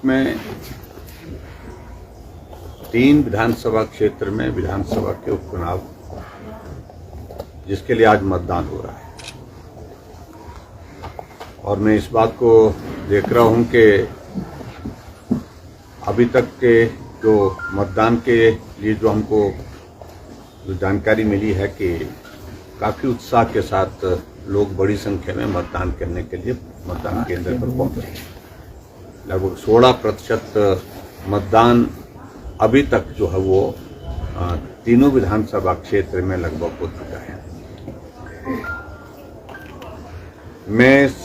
में 3 विधानसभा क्षेत्र में विधानसभा के उपचुनाव, जिसके लिए आज मतदान हो रहा है। और मैं इस बात को देख रहा हूं कि अभी तक के जो मतदान के लिए जो हमको जो जानकारी मिली है कि काफी उत्साह के साथ लोग बड़ी संख्या में मतदान करने के लिए मतदान केंद्र पर पहुंचे। लगभग 16% मतदान अभी तक जो है वो तीनों विधानसभा क्षेत्र में लगभग हो चुका है। मैं इस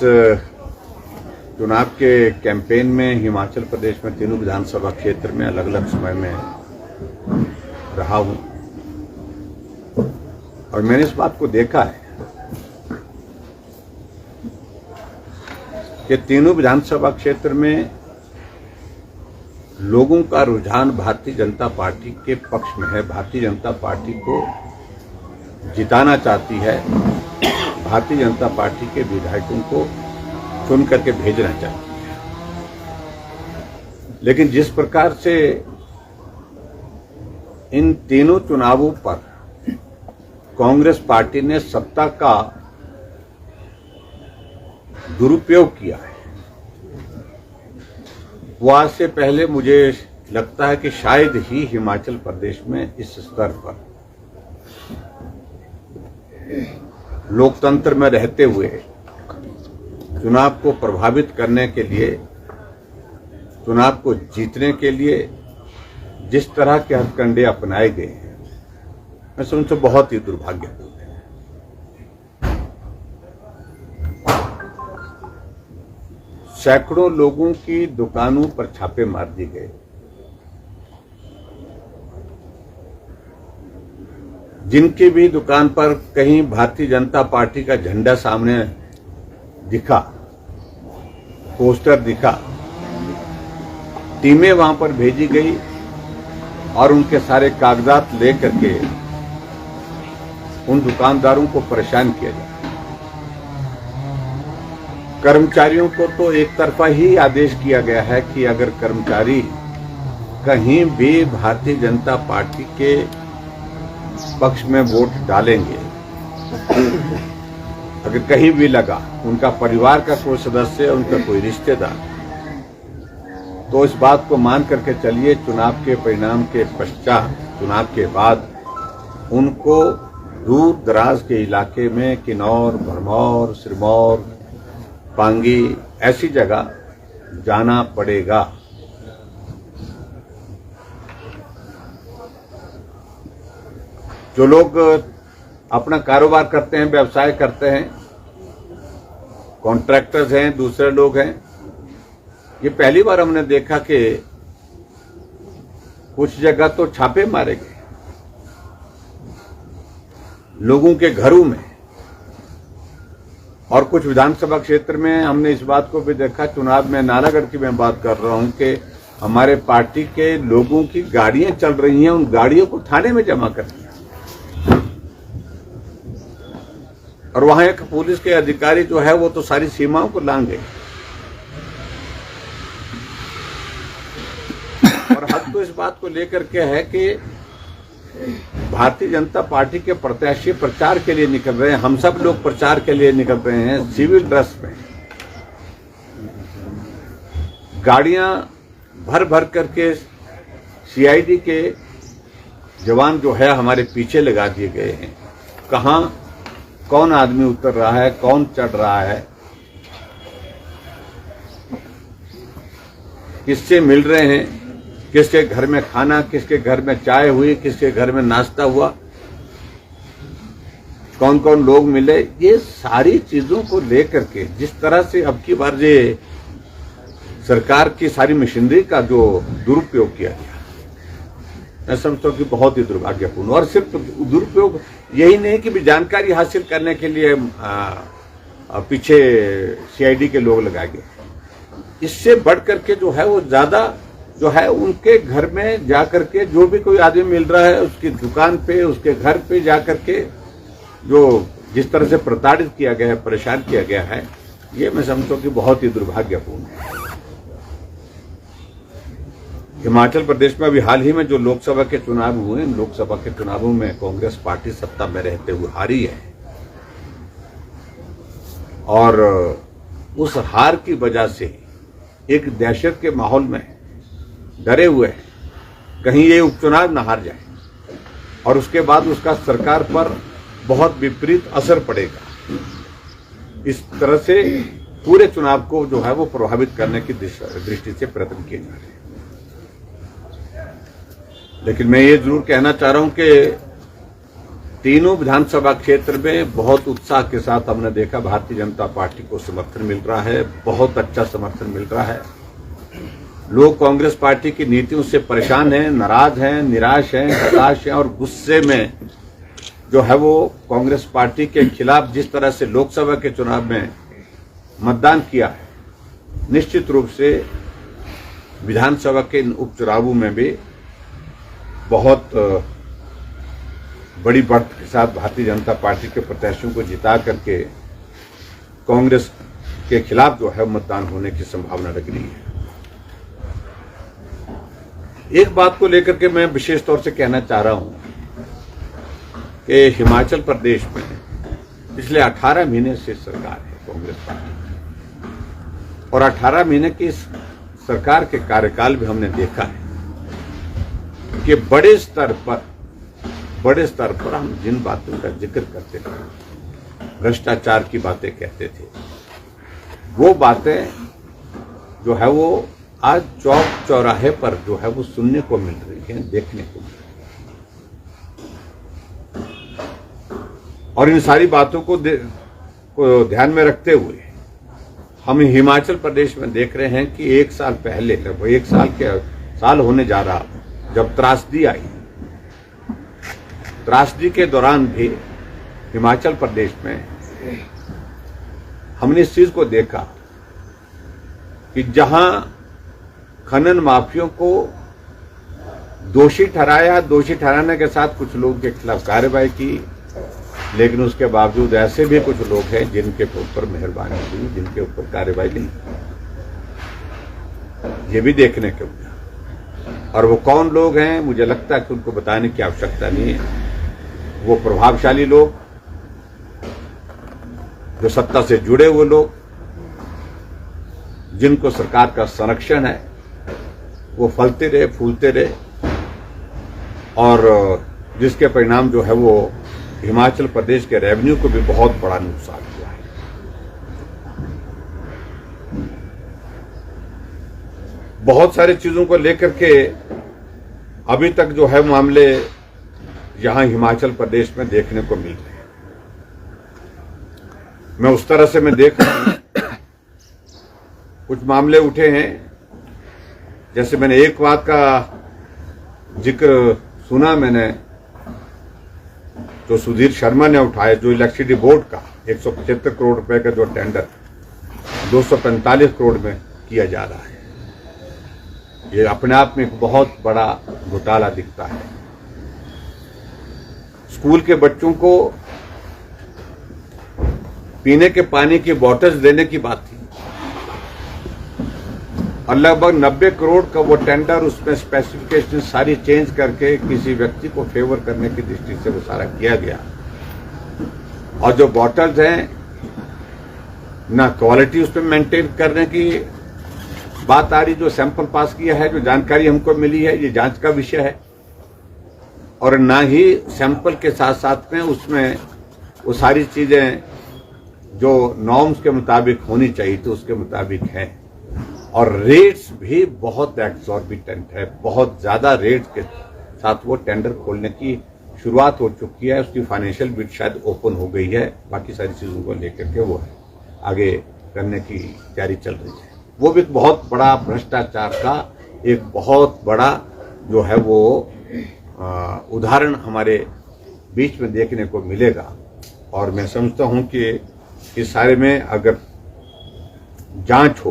चुनाव के कैंपेन में हिमाचल प्रदेश में तीनों विधानसभा क्षेत्र में अलग अलग समय में रहा हूं और मैंने इस बात को देखा है कि तीनों विधानसभा क्षेत्र में लोगों का रुझान भारतीय जनता पार्टी के पक्ष में है। भारतीय जनता पार्टी को जिताना चाहती है, भारतीय जनता पार्टी के विधायकों को चुन करके भेजना चाहती है। लेकिन जिस प्रकार से इन तीनों चुनावों पर कांग्रेस पार्टी ने सत्ता का दुरुपयोग किया है, वो आज से पहले मुझे लगता है कि शायद ही हिमाचल प्रदेश में इस स्तर पर लोकतंत्र में रहते हुए चुनाव को प्रभावित करने के लिए, चुनाव को जीतने के लिए जिस तरह के हथकंडे अपनाए गए हैं, मैं समझता हूं बहुत ही दुर्भाग्यपूर्ण है। सैकड़ों लोगों की दुकानों पर छापे मार दिए गए। जिनकी भी दुकान पर कहीं भारतीय जनता पार्टी का झंडा सामने दिखा, पोस्टर दिखा, टीमें वहां पर भेजी गई और उनके सारे कागजात लेकर के उन दुकानदारों को परेशान किया जाए। कर्मचारियों को तो एक तरफा ही आदेश किया गया है कि अगर कर्मचारी कहीं भी भारतीय जनता पार्टी के पक्ष में वोट डालेंगे, अगर कहीं भी लगा, उनका परिवार का कोई सदस्य, उनका कोई रिश्तेदार, तो इस बात को मान करके चलिए चुनाव के परिणाम के पश्चात, चुनाव के बाद उनको दूर दराज के इलाके में किन्नौर, भरमौर, सिरमौर, पांगी ऐसी जगह जाना पड़ेगा। जो लोग अपना कारोबार करते हैं, व्यवसाय करते हैं, कॉन्ट्रैक्टर्स हैं, दूसरे लोग हैं, ये पहली बार हमने देखा कि कुछ जगह तो छापे मारे गए लोगों के घरों में, और कुछ विधानसभा क्षेत्र में हमने इस बात को भी देखा, चुनाव में नालागढ़ की मैं बात कर रहा हूं कि हमारे पार्टी के लोगों की गाड़ियां चल रही हैं, उन गाड़ियों को थाने में जमा कर दिया और वहां एक पुलिस के अधिकारी जो है वो तो सारी सीमाओं को लांघ गए। और हद तो इस बात को लेकर के है कि भारतीय जनता पार्टी के प्रत्याशी प्रचार के लिए निकल रहे हैं, हम सब लोग प्रचार के लिए निकल रहे हैं सिविल ड्रेस में, गाड़ियां भर भर करके सीआईडी के जवान जो है हमारे पीछे लगा दिए गए हैं। कहां कौन आदमी उतर रहा है, कौन चढ़ रहा है, किससे मिल रहे हैं, किसके घर में खाना, किसके घर में चाय हुई, किसके घर में नाश्ता हुआ, कौन कौन लोग मिले, ये सारी चीजों को लेकर के जिस तरह से अब की बार ये सरकार की सारी मशीनरी का जो दुरुपयोग किया गया, मैं समझता हूं कि बहुत ही दुर्भाग्यपूर्ण। और सिर्फ दुरुपयोग यही नहीं कि भी जानकारी हासिल करने के लिए पीछे सीआईडी के लोग लगाए गए, इससे बढ़ करके जो है वो ज्यादा जो है उनके घर में जाकर के जो भी कोई आदमी मिल रहा है उसकी दुकान पे, उसके घर पे जाकर के जो जिस तरह से प्रताड़ित किया गया है, परेशान किया गया है, ये मैं समझता हूं कि बहुत ही दुर्भाग्यपूर्ण है। हिमाचल प्रदेश में अभी हाल ही में जो लोकसभा के चुनाव हुए, इन लोकसभा के चुनावों में कांग्रेस पार्टी सत्ता में रहते हुए हारी है और उस हार की वजह से एक दहशत के माहौल में डरे हुए हैं कहीं ये उपचुनाव न हार जाए और उसके बाद उसका सरकार पर बहुत विपरीत असर पड़ेगा। इस तरह से पूरे चुनाव को जो है वो प्रभावित करने की दृष्टि से प्रयत्न किए जा रहे हैं। लेकिन मैं ये जरूर कहना चाह रहा हूं कि तीनों विधानसभा क्षेत्र में बहुत उत्साह के साथ हमने देखा भारतीय जनता पार्टी को समर्थन मिल रहा है, बहुत अच्छा समर्थन मिल रहा है। लोग कांग्रेस पार्टी की नीतियों से परेशान हैं, नाराज हैं, निराश हैं, हताश हैं और गुस्से में जो है वो कांग्रेस पार्टी के खिलाफ जिस तरह से लोकसभा के चुनाव में मतदान किया है, निश्चित रूप से विधानसभा के इन उपचुनावों में भी बहुत बड़ी बढ़त के साथ भारतीय जनता पार्टी के प्रत्याशियों को जिता करके कांग्रेस के खिलाफ जो है मतदान होने की संभावना लग रही है। एक बात को लेकर के मैं विशेष तौर से कहना चाह रहा हूं कि हिमाचल प्रदेश में पिछले 18 महीने से सरकार है कांग्रेस पार्टी और 18 महीने की इस सरकार के कार्यकाल में हमने देखा है कि बड़े स्तर पर हम जिन बातों का जिक्र करते थे, भ्रष्टाचार की बातें कहते थे, वो बातें जो है वो आज चौक चौराहे पर जो है वो सुनने को मिल रही है, देखने को मिल रही है। और इन सारी बातों को ध्यान में रखते हुए हम हिमाचल प्रदेश में देख रहे हैं कि एक साल पहले, लगभग एक साल होने जा रहा, जब त्रासदी आई, त्रासदी के दौरान भी हिमाचल प्रदेश में हमने इस चीज को देखा कि जहां खनन माफियों को दोषी ठहराया, दोषी ठहराने के साथ कुछ लोगों के खिलाफ कार्रवाई की, लेकिन उसके बावजूद ऐसे भी कुछ लोग हैं जिनके ऊपर मेहरबानी हुई, जिनके ऊपर कार्रवाई नहीं, ये भी देखने को मिला। और वो कौन लोग हैं, मुझे लगता है कि उनको बताने की आवश्यकता नहीं है। वो प्रभावशाली लोग, जो सत्ता से जुड़े हुए लोग, जिनको सरकार का संरक्षण है, वो फलते रहे, फूलते रहे और जिसके परिणाम जो है वो हिमाचल प्रदेश के रेवेन्यू को भी बहुत बड़ा नुकसान हुआ है। बहुत सारी चीजों को लेकर के अभी तक जो है मामले यहां हिमाचल प्रदेश में देखने को मिल रहे हैं। मैं उस तरह से मैं देख रहा हूं, कुछ मामले उठे हैं, जैसे मैंने एक बात का जिक्र सुना, मैंने जो सुधीर शर्मा ने उठाया, जो इलेक्ट्रिसिटी बोर्ड का 175 करोड़ रुपए का जो टेंडर 245 करोड़ में किया जा रहा है, ये अपने आप में एक बहुत बड़ा घोटाला दिखता है। स्कूल के बच्चों को पीने के पानी की बोतल्स देने की बात थी और लगभग 90 करोड़ का वो टेंडर, उसमें स्पेसिफिकेशन सारी चेंज करके किसी व्यक्ति को फेवर करने की दृष्टि से वो सारा किया गया। और जो बॉटल्स हैं, ना क्वालिटी उसमें मेंटेन करने की बात आ रही, जो सैंपल पास किया है, जो जानकारी हमको मिली है, ये जांच का विषय है, और ना ही सैंपल के साथ साथ में उसमें वो सारी चीजें जो नॉर्म्स के मुताबिक होनी चाहिए तो उसके मुताबिक है। और रेट्स भी बहुत एक्सॉर्बिटेंट है, बहुत ज्यादा रेट्स के साथ वो टेंडर खोलने की शुरुआत हो चुकी है। उसकी फाइनेंशियल बिड शायद ओपन हो गई है, बाकी सारी चीजों को लेकर के वो आगे करने की तैयारी चल रही है। वो भी बहुत बड़ा भ्रष्टाचार का एक बहुत बड़ा जो है वो उदाहरण हमारे बीच में देखने को मिलेगा। और मैं समझता हूं कि इस सारे में अगर जांच हो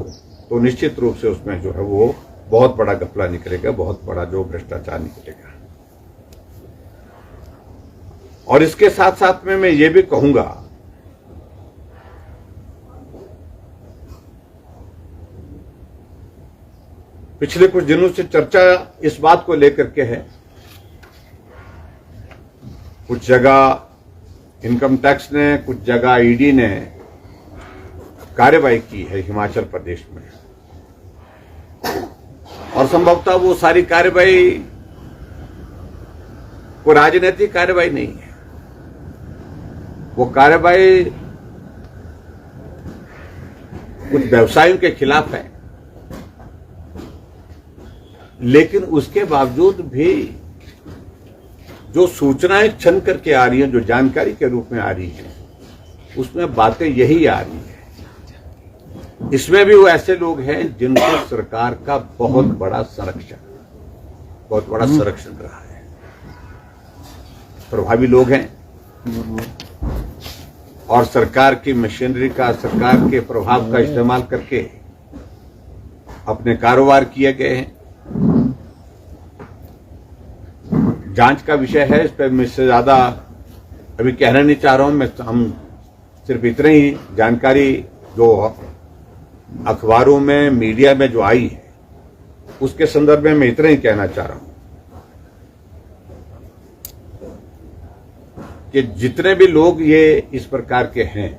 तो निश्चित रूप से उसमें जो है वो बहुत बड़ा घपला निकलेगा, बहुत बड़ा जो भ्रष्टाचार निकलेगा। और इसके साथ साथ में मैं ये भी कहूंगा पिछले कुछ दिनों से चर्चा इस बात को लेकर के है, कुछ जगह इनकम टैक्स ने, कुछ जगह ईडी ने कार्रवाई की है हिमाचल प्रदेश में, और संभवतः वो सारी कार्रवाई वो राजनीतिक कार्रवाई नहीं है। वो कार्रवाई कुछ व्यवसायों के खिलाफ है, लेकिन उसके बावजूद भी जो सूचनाएं छन करके आ रही हैं, जो जानकारी के रूप में आ रही हैं, उसमें बातें यही आ रही है। इसमें भी वो ऐसे लोग हैं जिनको सरकार का बहुत बड़ा संरक्षण रहा है, प्रभावी लोग हैं और सरकार की मशीनरी का, सरकार के प्रभाव का इस्तेमाल करके अपने कारोबार किए गए हैं। जांच का विषय है, इस पर मैं इससे ज्यादा अभी कहना नहीं चाह रहा हूं। हम सिर्फ इतने ही जानकारी जो अखबारों में, मीडिया में जो आई है, उसके संदर्भ में मैं इतना ही कहना चाह रहा हूं कि जितने भी लोग ये इस प्रकार के हैं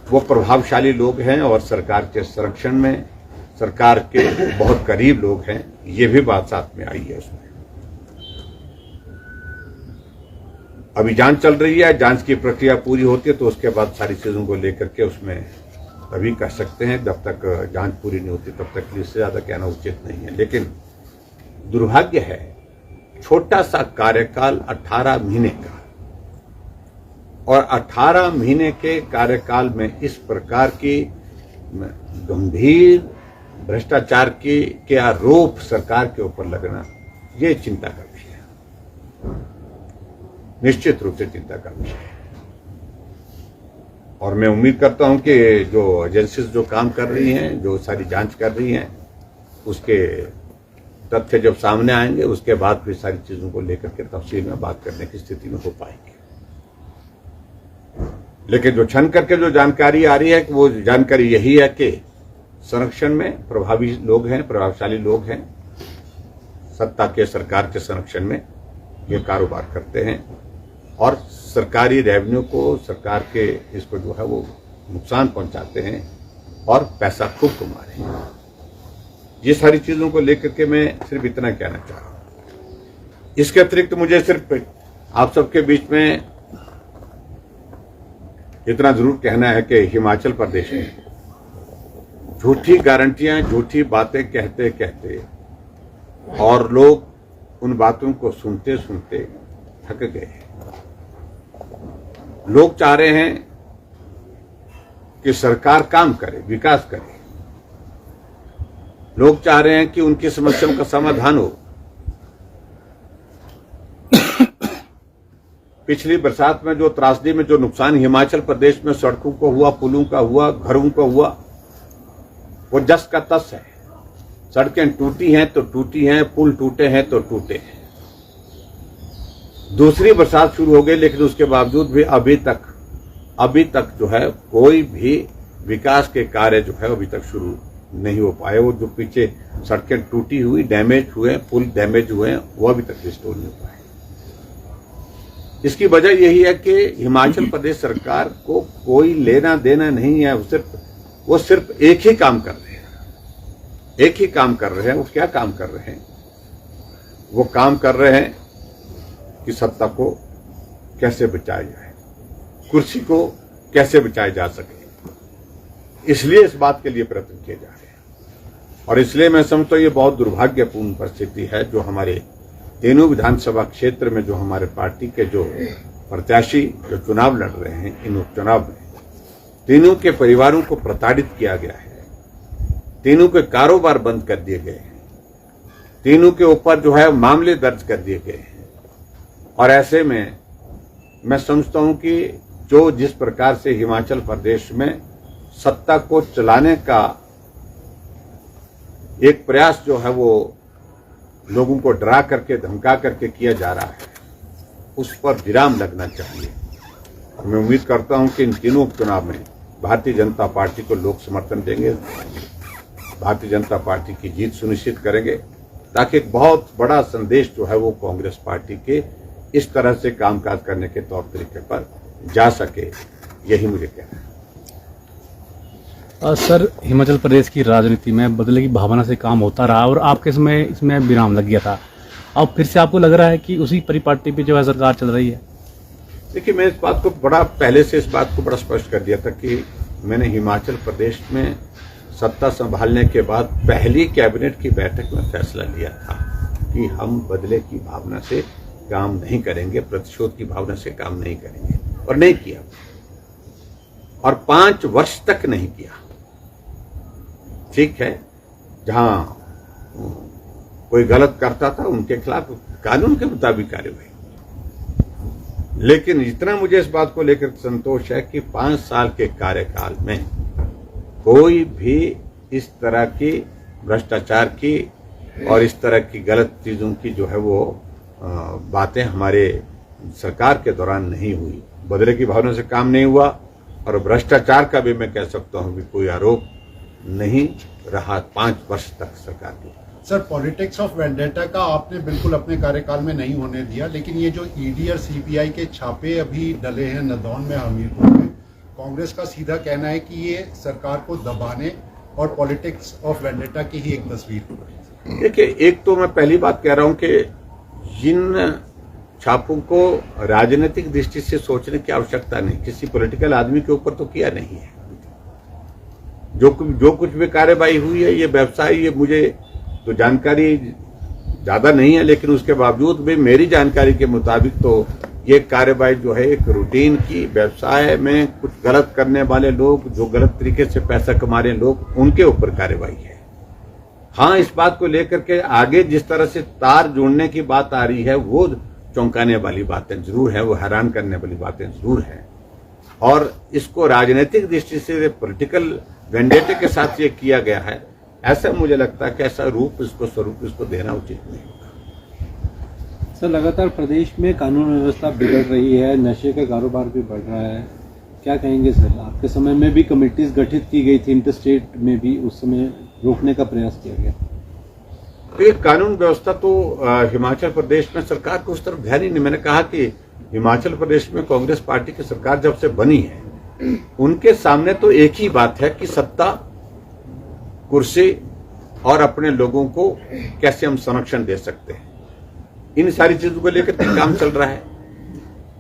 वो प्रभावशाली लोग हैं और सरकार के संरक्षण में, सरकार के बहुत करीब लोग हैं। ये भी बात साथ में आई है उसमें। अभी जांच चल रही है, जांच की प्रक्रिया पूरी होती है तो उसके बाद सारी चीजों को लेकर के उसमें अभी कह सकते हैं। जब तक जांच पूरी नहीं होती तब तक इससे ज्यादा कहना उचित नहीं है। लेकिन दुर्भाग्य है, छोटा सा कार्यकाल 18 महीने का, और 18 महीने के कार्यकाल में इस प्रकार की गंभीर भ्रष्टाचार के आरोप सरकार के ऊपर लगना, ये चिंता का विषय है, निश्चित रूप से चिंता का विषय है। और मैं उम्मीद करता हूं कि जो एजेंसीज जो काम कर रही हैं, जो सारी जांच कर रही हैं, उसके तथ्य जब सामने आएंगे उसके बाद फिर सारी चीजों को लेकर के तफसील में बात करने की स्थिति में हो पाएंगे। लेकिन जो छन करके जो जानकारी आ रही है, वो जानकारी यही है कि संरक्षण में प्रभावी लोग हैं, प्रभावशाली लोग हैं, सत्ता के, सरकार के संरक्षण में ये कारोबार करते हैं और सरकारी रेवेन्यू को, सरकार के इसको जो है वो नुकसान पहुंचाते हैं और पैसा खूब कमा रहे हैं। ये सारी चीजों को लेकर के मैं सिर्फ इतना कहना चाह रहा हूं। इसके अतिरिक्त मुझे सिर्फ आप सबके बीच में इतना जरूर कहना है कि हिमाचल प्रदेश में झूठी गारंटियां, झूठी बातें कहते कहते और लोग उन बातों को सुनते सुनते थक गए हैं। लोग चाह रहे हैं कि सरकार काम करे, विकास करे। लोग चाह रहे हैं कि उनकी समस्याओं का समाधान हो। पिछली बरसात में जो त्रासदी में जो नुकसान हिमाचल प्रदेश में सड़कों को हुआ, पुलों का हुआ, घरों को हुआ, वो जस का तस है। सड़कें टूटी हैं तो टूटी हैं, पुल टूटे हैं तो टूटे हैं। दूसरी बरसात शुरू हो गई, लेकिन उसके बावजूद भी अभी तक जो है कोई भी विकास के कार्य जो है अभी तक शुरू नहीं हो पाए। वो जो पीछे सड़कें टूटी हुई, डैमेज हुए, पुल डैमेज हुए, वो अभी तक रिस्टोर नहीं हो पाए। इसकी वजह यही है कि हिमाचल प्रदेश सरकार को कोई लेना देना नहीं है। वो सिर्फ एक ही काम कर रहे हैं। वो क्या काम कर रहे हैं? वो काम कर रहे हैं कि सत्ता को कैसे बचाया जाए, कुर्सी को कैसे बचाया जा सके। इसलिए इस बात के लिए प्रयत्न किए जा रहे हैं। और इसलिए मैं समझता हूं ये बहुत दुर्भाग्यपूर्ण परिस्थिति है जो हमारे तीनों विधानसभा क्षेत्र में जो हमारे पार्टी के जो प्रत्याशी जो चुनाव लड़ रहे हैं, इन उपचुनाव में तीनों के परिवारों को प्रताड़ित किया गया है, तीनों के कारोबार बंद कर दिए गए हैं, तीनों के ऊपर जो है मामले दर्ज कर दिए गए हैं। और ऐसे में मैं समझता हूं कि जो जिस प्रकार से हिमाचल प्रदेश में सत्ता को चलाने का एक प्रयास जो है वो लोगों को डरा करके, धमका करके किया जा रहा है, उस पर विराम लगना चाहिए। और मैं उम्मीद करता हूं कि इन तीनों उपचुनाव में भारतीय जनता पार्टी को लोग समर्थन देंगे। भारतीय जनता पार्टी की जीत सुनिश्चित करेंगे, ताकि एक बहुत बड़ा संदेश जो है वो कांग्रेस पार्टी के इस तरह से कामकाज करने के तौर तरीके पर जा सके, यही मुझे कहना है। सर, हिमाचल प्रदेश की राजनीति में बदले की भावना से काम होता रहा और आपके समय इसमें विराम लग गया था। अब फिर से आपको लग रहा है कि उसी परिपाटी पे जो है सरकार चल रही है? देखिए, मैं इस बात को पहले से इस बात को बड़ा स्पष्ट कर दिया था कि मैंने हिमाचल प्रदेश में सत्ता संभालने के बाद पहली कैबिनेट की बैठक में फैसला लिया था कि हम बदले की भावना से काम नहीं करेंगे, प्रतिशोध की भावना से काम नहीं करेंगे, और नहीं किया, और 5 वर्ष तक नहीं किया। ठीक है, जहां कोई गलत करता था उनके खिलाफ कानून के मुताबिक कार्रवाई, लेकिन इतना मुझे इस बात को लेकर संतोष है कि 5 साल के कार्यकाल में कोई भी इस तरह की भ्रष्टाचार की और इस तरह की गलत चीजों की जो है वो बातें हमारे सरकार के दौरान नहीं हुई। बदले की भावना से काम नहीं हुआ, और भ्रष्टाचार का भी मैं कह सकता हूं कि कोई आरोप नहीं रहा 5 वर्ष तक सरकार की। सर, पॉलिटिक्स ऑफ वेंडेटा का आपने बिल्कुल अपने कार्यकाल में नहीं होने दिया, लेकिन ये जो ईडी और सीबीआई के छापे अभी डले हैं नदौन में, हमीरपुर में, कांग्रेस का सीधा कहना है कि ये सरकार को दबाने और पॉलिटिक्स ऑफ वेंडेटा की ही एक तस्वीर है। देखिए, एक तो मैं पहली बात कह रहा हूं कि जिन छापों को राजनीतिक दृष्टि से सोचने की आवश्यकता नहीं, किसी पॉलिटिकल आदमी के ऊपर तो किया नहीं है। जो कुछ भी कार्रवाई हुई है, ये व्यवसाय, ये मुझे तो जानकारी ज्यादा नहीं है, लेकिन उसके बावजूद भी मेरी जानकारी के मुताबिक तो ये कार्रवाई जो है एक रूटीन की, व्यवसाय में कुछ गलत करने वाले लोग, जो गलत तरीके से पैसा कमा रहे लोग, उनके ऊपर कार्रवाई है। हाँ, इस बात को लेकर के आगे जिस तरह से तार जोड़ने की बात आ रही है, वो चौंकाने वाली बातें जरूर है, वो हैरान करने वाली बातें जरूर है, और इसको राजनीतिक दृष्टि से पॉलिटिकल वेंडेटे के साथ ये किया गया है, ऐसा मुझे लगता है कि ऐसा स्वरूप इसको देना उचित नहीं होगा। सर, लगातार प्रदेश में कानून व्यवस्था बिगड़ रही है, नशे का कारोबार भी बढ़ रहा है, क्या कहेंगे सर? आपके समय में भी कमेटीज गठित की गई थी, इंटरस्टेट में भी उस समय रोकने का प्रयास किया गया। ये कानून व्यवस्था तो हिमाचल प्रदेश में सरकार को उस तरफ ध्यान ही नहीं। मैंने कहा कि हिमाचल प्रदेश में कांग्रेस पार्टी की सरकार जब से बनी है, उनके सामने तो एक ही बात है कि सत्ता, कुर्सी और अपने लोगों को कैसे हम संरक्षण दे सकते हैं, इन सारी चीजों को लेकर काम चल रहा है।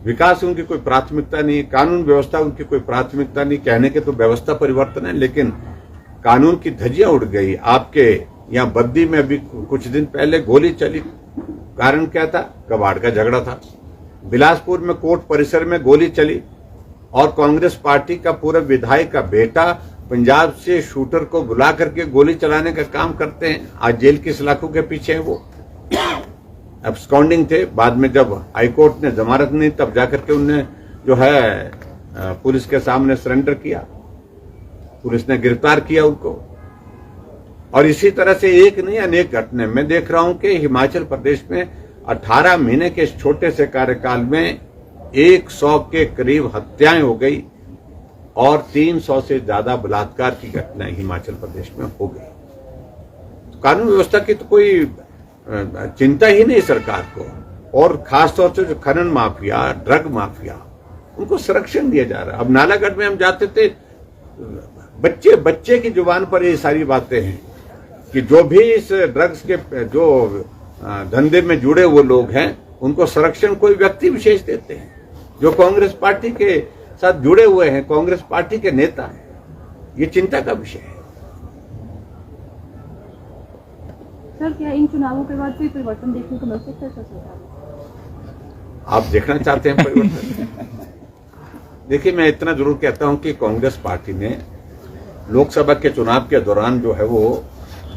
विकास उनकी कोई प्राथमिकता नहीं, कानून व्यवस्था उनकी कोई प्राथमिकता नहीं। कहने के तो व्यवस्था परिवर्तन है, लेकिन कानून की धज्जियां उड़ गई। आपके यहाँ बद्दी में अभी कुछ दिन पहले गोली चली, कारण क्या था? कबाड़ का झगड़ा था। बिलासपुर में कोर्ट परिसर में गोली चली, और कांग्रेस पार्टी का पूरा विधायक का बेटा पंजाब से शूटर को बुला करके गोली चलाने का काम करते हैं। आज जेल की सलाखों के पीछे हैं वो। एब्सकॉन्डिंग थे, बाद में जब हाईकोर्ट ने जमानत नहीं, तब जाकर के उनने जो है पुलिस के सामने सरेंडर किया, पुलिस ने गिरफ्तार किया उनको। और इसी तरह से एक नहीं अनेक घटने मैं देख रहा हूं कि हिमाचल प्रदेश में 18 महीने के इस छोटे से कार्यकाल में 100 के करीब हत्याएं हो गई, और 300 से ज्यादा बलात्कार की घटनाएं हिमाचल प्रदेश में हो गई। कानून व्यवस्था की तो कोई चिंता ही नहीं सरकार को, और खासतौर से जो खनन माफिया, ड्रग माफिया, उनको संरक्षण दिया जा रहा है। अब नालागढ़ में हम जाते थे, बच्चे की जुबान पर ये सारी बातें हैं कि जो भी इस ड्रग्स के जो धंधे में जुड़े हुए लोग हैं, उनको संरक्षण कोई व्यक्ति विशेष देते हैं, जो कांग्रेस पार्टी के साथ जुड़े हुए हैं, कांग्रेस पार्टी के नेता हैं। ये चिंता का विषय है। सर, क्या इन चुनावों के बाद कोई परिवर्तन देखने को मिल सकता है सरकार? आप देखना चाहते हैं परिवर्तन? देखिए, मैं इतना जरूर कहता हूं कि कांग्रेस पार्टी ने लोकसभा के चुनाव के दौरान जो है वो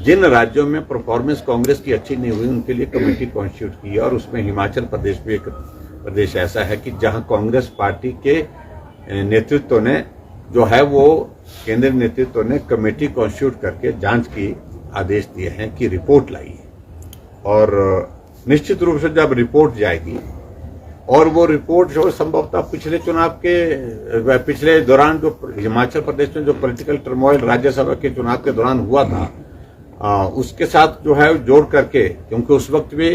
जिन राज्यों में परफॉर्मेंस कांग्रेस की अच्छी नहीं हुई, उनके लिए कमेटी कॉन्स्टिट्यूट की, और उसमें हिमाचल प्रदेश भी एक प्रदेश ऐसा है कि जहां कांग्रेस पार्टी के नेतृत्व ने जो है वो केंद्रीय नेतृत्व ने कमेटी कॉन्स्टिट्यूट करके जांच की आदेश दिए हैं कि रिपोर्ट लाइए, और निश्चित रूप से जब रिपोर्ट जाएगी, और वो रिपोर्ट जो संभवतः पिछले चुनाव के पिछले दौरान जो हिमाचल प्रदेश में जो पॉलिटिकल टर्मोइल राज्यसभा के चुनाव के दौरान हुआ था, उसके साथ जो है जोड़ करके, क्योंकि उस वक्त भी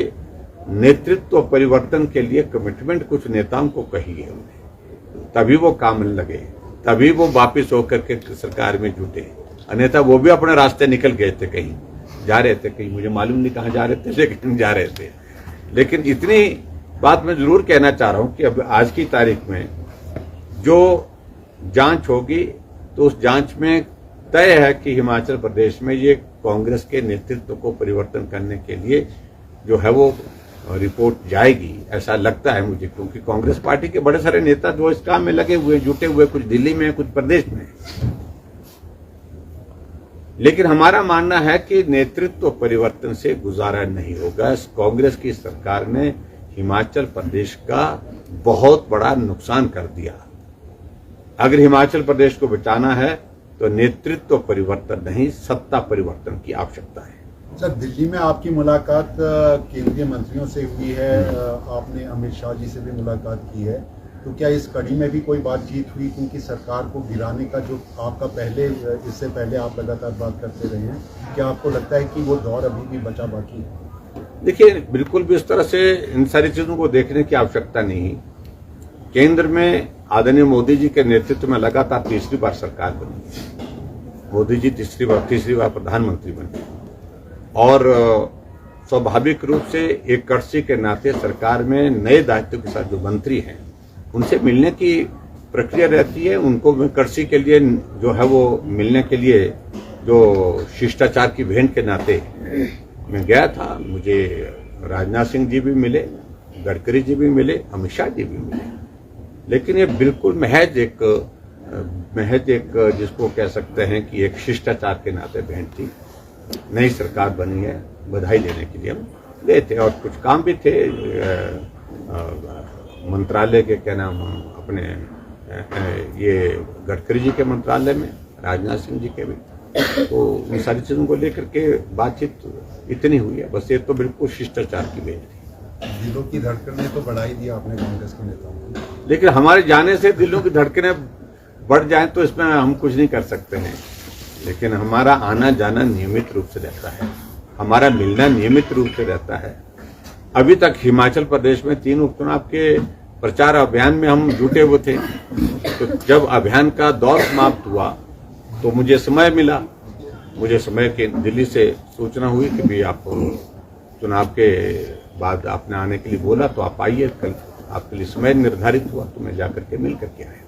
नेतृत्व परिवर्तन के लिए कमिटमेंट कुछ नेताओं को कही है उन्हें, तभी वो काम लगे, तभी वो वापिस होकर के सरकार में जुटे। अन्यथा वो भी अपने रास्ते निकल गए थे, कहीं जा रहे थे, कहीं मुझे मालूम नहीं कहाँ जा रहे थे, लेकिन जा रहे थे। लेकिन इतनी बात मैं जरूर कहना चाह रहा हूं कि अब आज की तारीख में जो जांच होगी तो उस जांच में तय है कि हिमाचल प्रदेश में ये कांग्रेस के नेतृत्व को परिवर्तन करने के लिए जो है वो रिपोर्ट जाएगी, ऐसा लगता है मुझे, क्योंकि कांग्रेस पार्टी के बड़े सारे नेता जो इस काम में लगे हुए, जुटे हुए, कुछ दिल्ली में, कुछ प्रदेश में। लेकिन हमारा मानना है कि नेतृत्व परिवर्तन से गुजारा नहीं होगा। इस कांग्रेस की सरकार ने हिमाचल प्रदेश का बहुत बड़ा नुकसान कर दिया। अगर हिमाचल प्रदेश को बचाना है तो नेतृत्व परिवर्तन नहीं, सत्ता परिवर्तन की आवश्यकता है। सर, दिल्ली में आपकी मुलाकात केंद्रीय मंत्रियों से हुई है, आपने अमित शाह जी से भी मुलाकात की है, तो क्या इस कड़ी में भी कोई बातचीत हुई? क्योंकि सरकार को गिराने का जो आपका इससे पहले आप लगातार बात करते रहे हैं, क्या आपको लगता है कि वो दौर अभी भी बचा बाकी है? देखिए, बिल्कुल भी इस तरह से इन सारी चीजों को देखने की आवश्यकता नहीं। केंद्र में आदरणीय मोदी जी के नेतृत्व में लगातार तीसरी बार सरकार बनी, मोदी जी तीसरी बार प्रधानमंत्री बने, और स्वाभाविक रूप से एक कर्सी के नाते सरकार में नए दायित्व के साथ जो मंत्री हैं उनसे मिलने की प्रक्रिया रहती है। उनको कर्सी के लिए जो है वो मिलने के लिए जो शिष्टाचार की भेंट के नाते मैं गया था। मुझे राजनाथ सिंह जी भी मिले, गडकरी जी भी मिले, अमित शाह जी भी मिले। लेकिन ये बिल्कुल महज एक जिसको कह सकते हैं कि एक शिष्टाचार के नाते भेंट थी। नई सरकार बनी है, बधाई देने के लिए हम गए थे, और कुछ काम भी थे मंत्रालय के, क्या नाम, अपने ये गडकरी जी के मंत्रालय में, राजनाथ सिंह जी के भी। तो इन सारी चीजों को लेकर के बातचीत इतनी हुई है, बस ये तो बिल्कुल शिष्टाचार की भेंट थी। दिलों की धड़कनें तो बढ़ाई दी आपने कांग्रेस के नेताओं को, लेकिन हमारे जाने से दिलों की धड़कनें बढ़ जाए तो इसमें हम कुछ नहीं कर सकते हैं। लेकिन हमारा आना जाना नियमित रूप से रहता है, हमारा मिलना नियमित रूप से रहता है। अभी तक हिमाचल प्रदेश में 3 उपचुनाव के प्रचार अभियान में हम जुटे हुए थे। तो जब अभियान का दौर समाप्त हुआ तो मुझे समय मिला, मुझे समय के दिल्ली से सूचना हुई कि भी आप चुनाव के बाद आपने आने के लिए बोला, तो आप आइए, कल आपके लिए समय निर्धारित हुआ, तो मैं जाकर के मिल करके आया।